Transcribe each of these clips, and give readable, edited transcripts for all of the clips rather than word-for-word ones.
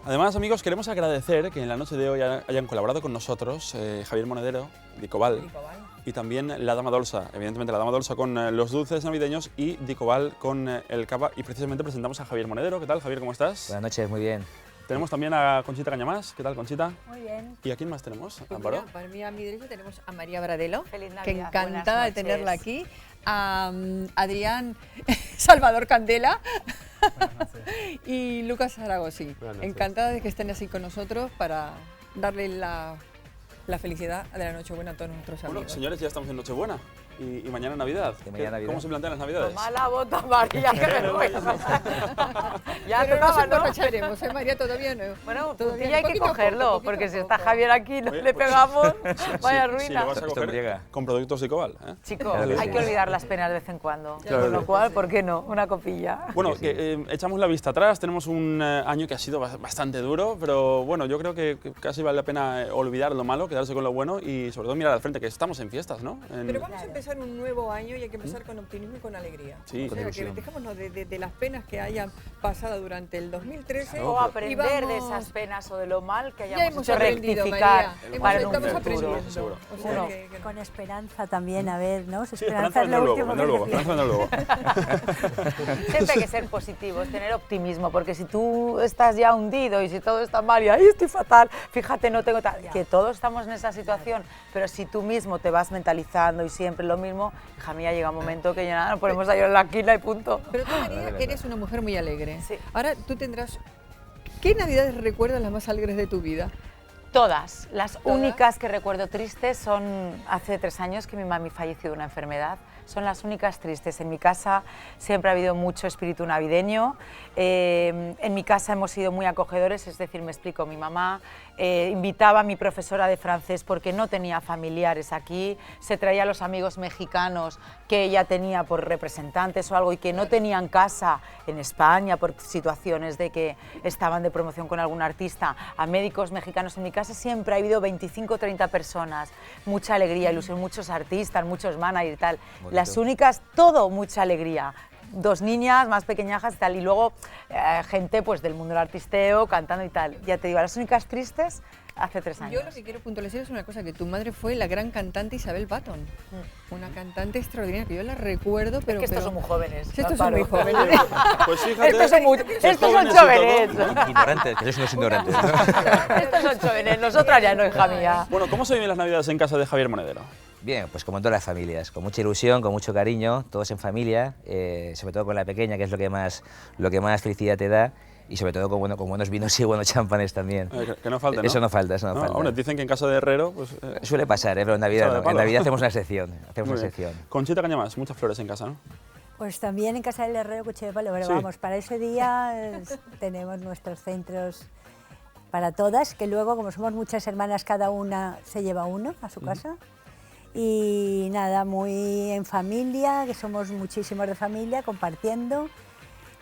Además, amigos, queremos agradecer que en la noche de hoy hayan colaborado con nosotros Javier Monedero, Dicobal, y también la Dama Dolsa, evidentemente la Dama Dolsa con los dulces navideños y Dicobal con el cava, y precisamente presentamos a Javier Monedero. ¿Qué tal, Javier? ¿Cómo estás? Buenas noches, muy bien. Tenemos también a Conchita Cañamás. ¿Qué tal, Conchita? Muy bien. ¿Y a quién más tenemos? Pues ¿Amparo? mira, para mí, a mi derecha tenemos a María Bradelo, Feliz Navidad, que encantada de buenas tenerla noches. aquí, a Adrián Salvador Candela y Lucas Zaragoza. Encantada de que estén así con nosotros para darle la felicidad de la Nochebuena a todos nuestros amigos. Bueno, señores, ya estamos en Nochebuena y mañana Navidad. Y mañana Navidad. ¿Cómo se plantean las Navidades? Toma la bota, María, que vergüenza. Ya Pero tocaba, nos ¿no? emborracharemos, ¿eh, María? Todavía no. Bueno, Todavía ya hay que poquito a cogerlo, poco, poquito porque a si está poco. Javier aquí no Oye, le pues, pegamos, vaya Si ruina. lo vas a Esto coger embriaga. con productos Dicobal, ¿eh? Chico, Claro que hay sí. que olvidar las penas de vez en cuando, Claro con que lo sí. cual, ¿por qué no? Una copilla. Bueno, Sí, que echamos la vista atrás, tenemos un año que ha sido bastante duro, pero bueno, yo creo que casi vale la pena olvidar lo malo, quedarse con lo bueno y sobre todo mirar al frente, que estamos en fiestas, ¿no? Pero vamos a empezar un nuevo año y hay que empezar con optimismo y con alegría. Sí, o con sea, ilusión. que dejémonos de las penas que hayan pasado durante el 2013. O aprender de vamos- esas penas o de lo mal que Ya hayamos hemos hecho aprendido, rectificar María. para en un Estamos futuro. aprendiendo. Seguro. O sea, Uno. que- Con esperanza también, a ver, ¿no? Sí, Esperanza es lo luego, último vendrá que luego, se pierde. vendrá luego. Siempre hay que ser positivos, tener optimismo, porque si tú estás ya hundido y si todo está mal y ahí estoy fatal, fíjate, no tengo tal, que todos estamos en esa situación, pero si tú mismo te vas mentalizando y siempre lo mismo, hija mía, llega un momento que ya nada, nos ponemos a llorar en la esquina y punto. Pero tú, María, eres una mujer muy alegre. Sí. Ahora tú tendrás... ¿Qué navidades recuerdas las más alegres de tu vida? Todas, las únicas que recuerdo tristes son hace 3 años que mi mami falleció de una enfermedad. Son las únicas tristes. En mi casa siempre ha habido mucho espíritu navideño. En mi casa hemos sido muy acogedores, es decir, me explico, mi mamá invitaba a mi profesora de francés porque no tenía familiares aquí, se traía a los amigos mexicanos que ella tenía por representantes o algo y que no tenían casa en España por situaciones de que estaban de promoción con algún artista, a médicos mexicanos. En mi casa siempre ha habido 25 o 30 personas, mucha alegría, ilusión, muchos artistas, muchos managers y tal. Bonito. Las únicas, todo mucha alegría. 2 niñas más pequeñajas y tal, y luego gente pues del mundo del artisteo, cantando y tal. Ya te digo, las únicas tristes hace 3 años. Yo lo que quiero puntualizar es una cosa, que tu madre fue la gran cantante Isabel Patton. Una cantante extraordinaria, que yo la recuerdo, pero... que estos pero- son muy jóvenes. Sí, estos son Amparo. muy jóvenes. Pues fíjate, Estos son, estos son jóvenes y todo, jóvenes. ¿no? Ignorantes, que sois unos ignorantes. ¿no? Estos son jóvenes, nosotras ya no, hija mía. Bueno, ¿cómo se viven las Navidades en casa de Javier Monedero? Bien, pues como en todas las familias, con mucha ilusión, con mucho cariño, todos en familia, sobre todo con la pequeña, que es lo que más felicidad te da, y sobre todo con buenos vinos y buenos champanes también. Que no falte, ¿no? Eso no falta, eso no No, falta. hombre, dicen que en casa de Herrero, pues... Suele pasar, pero en Navidad Sabe de no. palo. En Navidad hacemos una excepción. Hacemos muy una bien. excepción. Conchita Cañamás, muchas flores en casa, ¿no? Pues también en Casa del Herrero, Cuchillo de Palo, pero Sí. vamos, para ese día tenemos nuestros centros para todas, que luego, como somos muchas hermanas, cada una se lleva uno a su casa. Y nada, muy en familia, que somos muchísimos de familia, compartiendo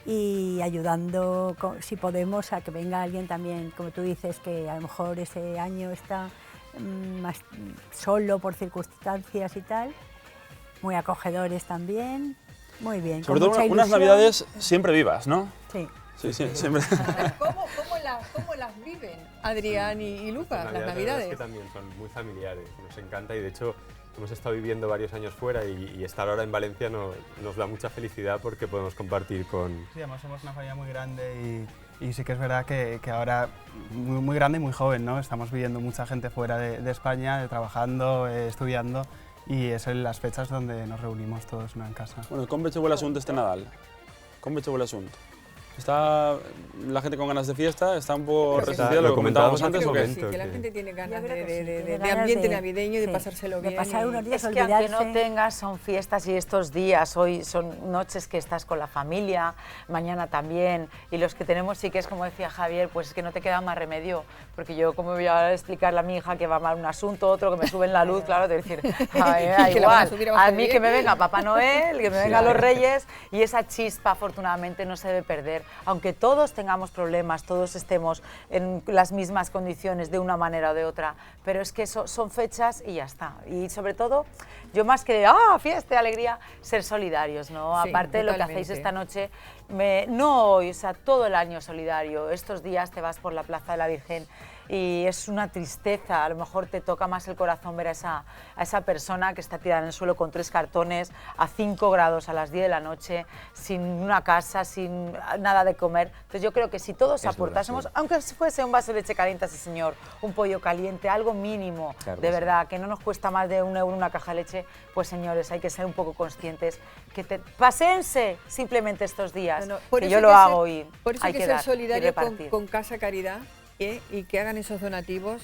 y ayudando, si podemos, a que venga alguien también, como tú dices, que a lo mejor ese año está más solo por circunstancias y tal. Muy acogedores también, muy bien. Sobre con todo mucha unas ilusión. Navidades siempre vivas, ¿no? Sí. Sí, sí, siempre. ¿Cómo las viven Adrián y Lucas, las La verdad Navidades? es que también son muy familiares, nos encanta y de hecho hemos estado viviendo varios años fuera y estar ahora en Valencia nos da mucha felicidad porque podemos compartir con... Sí, además somos una familia muy grande y sí que es verdad que ahora muy grande y muy joven, ¿no? Estamos viviendo mucha gente fuera de España, trabajando, estudiando y es en las fechas donde nos reunimos todos, ¿no? En casa. Bueno, com veig el asunto este Nadal? Com veig el asunto? ¿Está la gente con ganas de fiesta? ¿Está un poco Creo que resentida? sí. ¿Lo Lo comentábamos comentábamos antes hace o qué? un momento. Que la que- gente tiene ganas Yo creo que sí, de tiene ganas ambiente de- navideño y de sí, pasárselo de bien. pasar y- unos días Es que aunque no olvidarse. tengas, son fiestas y estos días, hoy son noches que estás con la familia, mañana también, y los que tenemos sí que es como decía Javier, pues es que no te queda más remedio, porque yo como voy a explicarle a mi hija que va mal un asunto, otro que me suben la luz, claro, de decir, a ver, da Que la van a igual, subir a a bajar mí bien. que me venga Papá Noel, que me vengan los Reyes, y esa chispa afortunadamente no se debe perder, aunque todos tengamos problemas, todos estemos en las mismas condiciones de una manera o de otra, pero es que son fechas y ya está. Y sobre todo, yo más que fiesta, alegría, ser solidarios, ¿no? Sí, Aparte de lo que totalmente. hacéis esta noche, no hoy, o sea, todo el año solidario. Estos días te vas por la Plaza de la Virgen y es una tristeza, a lo mejor te toca más el corazón ver a esa persona que está tirada en el suelo con 3 cartones, a 5 grados a las 10 de la noche, sin una casa, sin nada de comer. Entonces yo creo que si todos aportásemos, aunque fuese un vaso de leche caliente a ese señor, un pollo caliente, algo mínimo, Claro de que sí. verdad, que no nos cuesta más de €1 una caja de leche, pues señores, hay que ser un poco conscientes, que paséense simplemente estos días, por que eso yo hay lo que hago ser- y Por eso hay hay que que ser dar y solidario repartir. con Casa Caridad, y que hagan esos donativos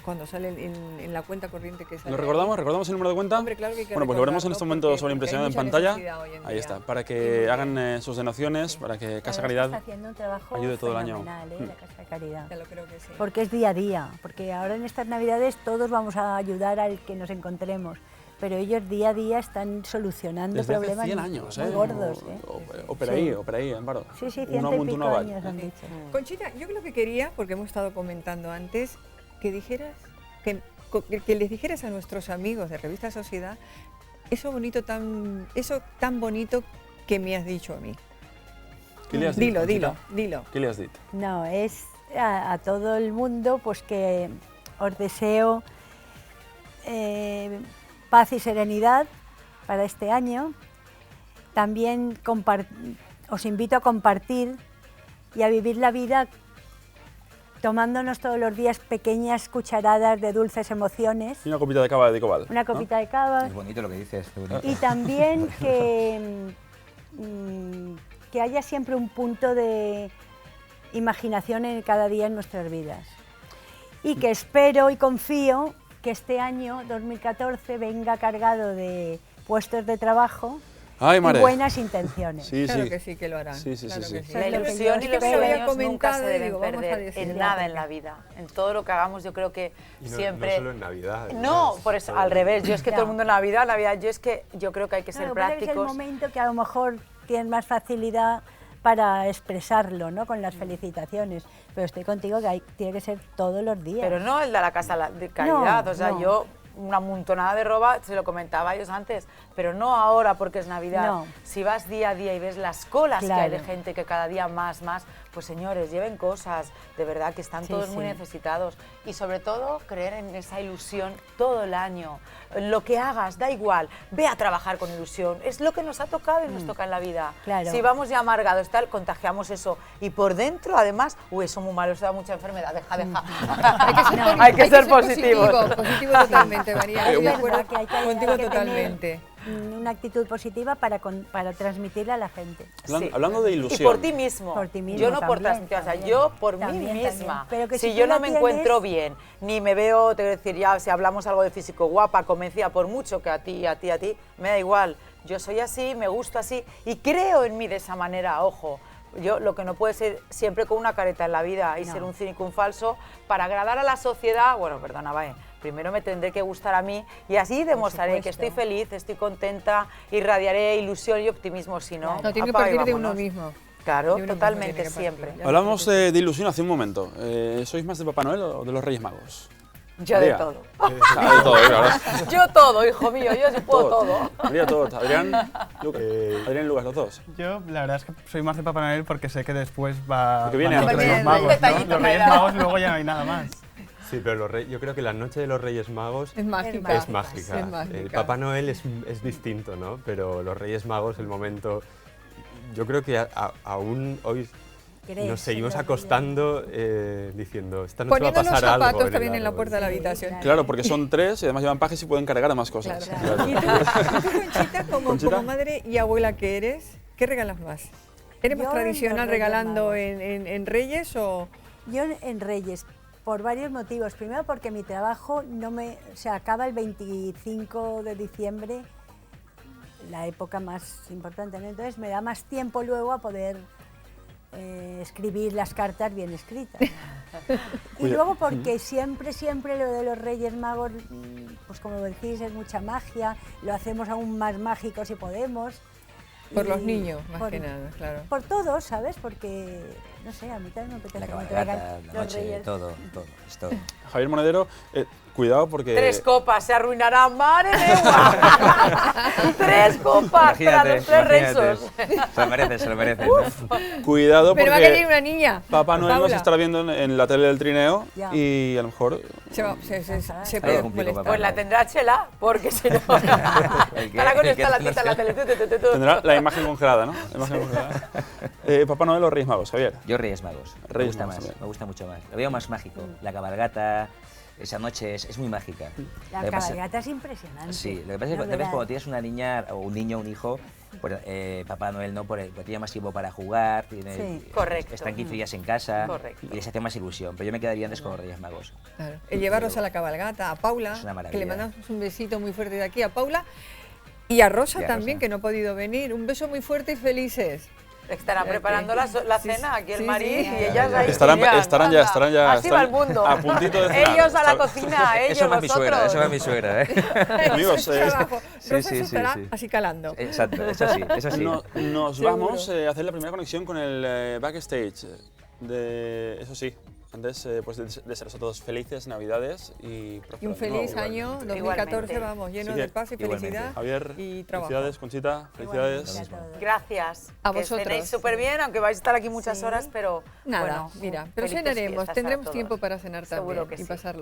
cuando salen en la cuenta corriente que sale. ¿Lo recordamos? ¿Recordamos el número de cuenta? Hombre, claro que hay que Bueno, pues lo veremos en recordarlo este momento porque- sobre porque hay impresión en mucha pantalla. necesidad hoy en Ahí día. está, para Y que muy bien. hagan sus donaciones, para que La Casa verdad es que Caridad está haciendo un trabajo ayude todo el año. fenomenal, la Casa de Caridad. Ya lo creo que sí. Porque es día a día, porque ahora en estas Navidades todos vamos a ayudar al que nos encontremos, pero ellos día a día están solucionando Desde hace problemas 100 años, muy gordos. O por ahí, Amparo. Sí, sí, Uno 100 y amunt, pico uno avall. años han dicho. Conchita, yo lo que quería, porque hemos estado comentando antes, que dijeras, que les dijeras a nuestros amigos de Revista Sociedad eso tan bonito que me has dicho a mí. ¿Qué le has dit, Dilo. Conchita? ¿Qué le has dit? No, es a todo el mundo pues que os deseo paz y serenidad para este año. También os invito a compartir y a vivir la vida tomándonos todos los días pequeñas cucharadas de dulces emociones, Y una copita de cava de Dicobal. una copita de cava Es bonito lo que dices. Qué bonito. y también que haya siempre un punto de imaginación en cada día en nuestras vidas. Y que espero y confío que este año 2014 venga cargado de puestos de trabajo Ay, y mare. buenas intenciones. Sí, Claro sí. que sí que lo harán. Sí, sí, claro sí, que sí. La Es lo que ilusión yo y los espero. Había sueños nunca comentado se y deben digo, vamos a perder decirlo. en nada en la vida. En todo lo que hagamos yo creo que Y no, siempre... no solo en Navidad. No, además, por eso, todo al el revés. Yo es que Ya. todo el mundo en Navidad, yo creo que hay que ser Claro, pero es el prácticos. momento que a lo mejor tienes más facilidad para expresarlo, ¿no? Con las felicitaciones. Pero estoy contigo que tiene que ser todos los días. Pero no el de la casa de caridad, No, o sea, no. yo una montonada de ropa, se lo comentaba a ellos antes, pero no ahora porque es Navidad. No. Si vas día a día y ves las colas que hay de Claro. gente que cada día más, pues señores, lleven cosas, de verdad que están Sí, todos muy sí. necesitados. Y sobre todo, creer en esa ilusión todo el año. Lo que hagas, da igual, ve a trabajar con ilusión. Es lo que nos ha tocado y nos toca en la vida. Claro. Si vamos ya amargados, tal, contagiamos eso. Y por dentro, además, eso muy malo, eso da mucha enfermedad, deja. Hay que ser positivos. Positivo totalmente, María. Es Estoy de verdad acuerdo que hay que contigo tener totalmente. una actitud positiva para transmitirla a la gente. Sí. Hablando de ilusión. Y por ti mismo. Por ti mismo Yo no por también, transmitir, o sea, también. yo por También, mí también. misma. Pero que si si yo tú no la me tienes- encuentro bien, ni me veo, te voy a decir, ya si hablamos algo de físico guapa, convencida, por mucho que a ti, me da igual. Yo soy así, me gusto así y creo en mí de esa manera, ojo. Yo lo que no puede ser siempre con una careta en la vida y No. ser un cínico, un falso, para agradar a la sociedad, bueno, perdona, primero me tendré que gustar a mí y así demostraré que estoy supuesto. feliz, estoy contenta, irradiaré ilusión y optimismo, si no, No, tiene que apaga y partir de uno vámonos. mismo. Claro, De uno mismo totalmente, tiene que partir. siempre. Ya Hablamos de ilusión hace un momento. ¿Sois más de Papá Noel o de los Reyes Magos? Yo de María. todo. Ah, de todo, claro. Yo todo, hijo mío, yo sí puedo todo. María, todo. Adrián, Lucas. Adrián y Lucas, los dos. Yo, la verdad es que soy más de Papá Noel porque sé que después va Porque viene van los antes, Reyes ¿no? Magos, ¿no? Detallito Los Reyes me da. Magos luego ya no hay nada más. Sí, pero yo creo que la noche de los Reyes Magos Es mágica. es mágica. Es mágica. El Papá Noel es distinto, ¿no? Pero los Reyes Magos, el momento... Yo creo que aún hoy ¿Crees nos seguimos en los acostando diciendo, esta noche va a Poniendo los pasar algo. zapatos también el en la árbol". puerta de la Sí, habitación. claro. Claro, porque son 3 y además llevan pajes y pueden cargar a más cosas. Claro. ¿Y tú, Conchita, como Conchita. madre y abuela que eres, qué regalas más? ¿Eres más Yo tradicional los Reyes regalando Magos. en Reyes o...? Yo en Reyes, por varios motivos. Primero porque mi trabajo se acaba el 25 de diciembre, la época más importante, ¿no? Entonces me da más tiempo luego a poder escribir las cartas bien escritas. Y luego porque siempre lo de los Reyes Magos, pues como decís, es mucha magia, lo hacemos aún más mágico si podemos. Por Y los niños, más por- que nada, claro. Por todos, ¿sabes? Porque No sé, a mí también me apetece La que me cabalgata, traigan la los noche, reyes. todo, es todo. Javier Monedero, cuidado porque... 3 copas, se arruinarán, madre mía. 3 copas para los 3 rezos. Se lo merecen. ¿no? Cuidado Pero va a querer porque una niña. Papá Noel nos Paula. estará viendo en la tele del trineo Ya. y a lo mejor... Se Ahí puede algún pico molestar. Pues la tendrá Chela, porque si no... El que- Estará con el que esta no latita en sea. la tele. Tendrá la imagen congelada, ¿no? La imagen congelada. Papá Noel o Reyes Magos, Javier. Yo Reyes Magos, me Reyes gusta Magos más, también. me gusta mucho más. Lo veo más mágico. La cabalgata, esa noche es muy mágica. La Lo que pasa- cabalgata es impresionante. Sí, lo que pasa es que La tal vez verdad. cuando tienes una niña o un niño o un hijo, pues, Papá Noel no, porque tiene más tiempo para jugar, Sí. Correcto. están 15 días en casa Correcto. y les hace más ilusión. Pero yo me quedaría antes con los Reyes Magos. Claro. El llevarlos a la cabalgata, a Paula, Es una que maravilla. le mandamos un besito muy fuerte de aquí a Paula, y a Rosa Y a también, Rosa. que no ha podido venir. Un beso muy fuerte y felices. Estarán preparando la Sí, cena aquí el sí, marido sí. y ellas ahí. Estarán Julián, ya. anda. Así va el mundo. A puntito de cenar. Ellos a la Está- cocina, ellos Eso va mi suegra, vosotros. eso va mi suegra. Amigos, Eso es trabajo. sí, Rosa sí, se estará sí. así calando. Exacto, eso sí. Nos Seguro. vamos a hacer la primera conexión con el backstage. Eso sí, antes pues desearos a todos felices Navidades y Y próspero un feliz nuevo. año Igualmente. 2014, vamos, lleno Así que, de paz y igualmente. felicidad Javier, y trabajo. felicidades, Conchita, felicidades. Igualmente a todos. Gracias. A Que vosotros. cenéis súper bien, aunque vais a estar aquí muchas Sí. horas, pero Nada, bueno, mira, pero felices cenaremos, fiestas a tendremos todos. tiempo para cenar Seguro también que y sí. pasarlo.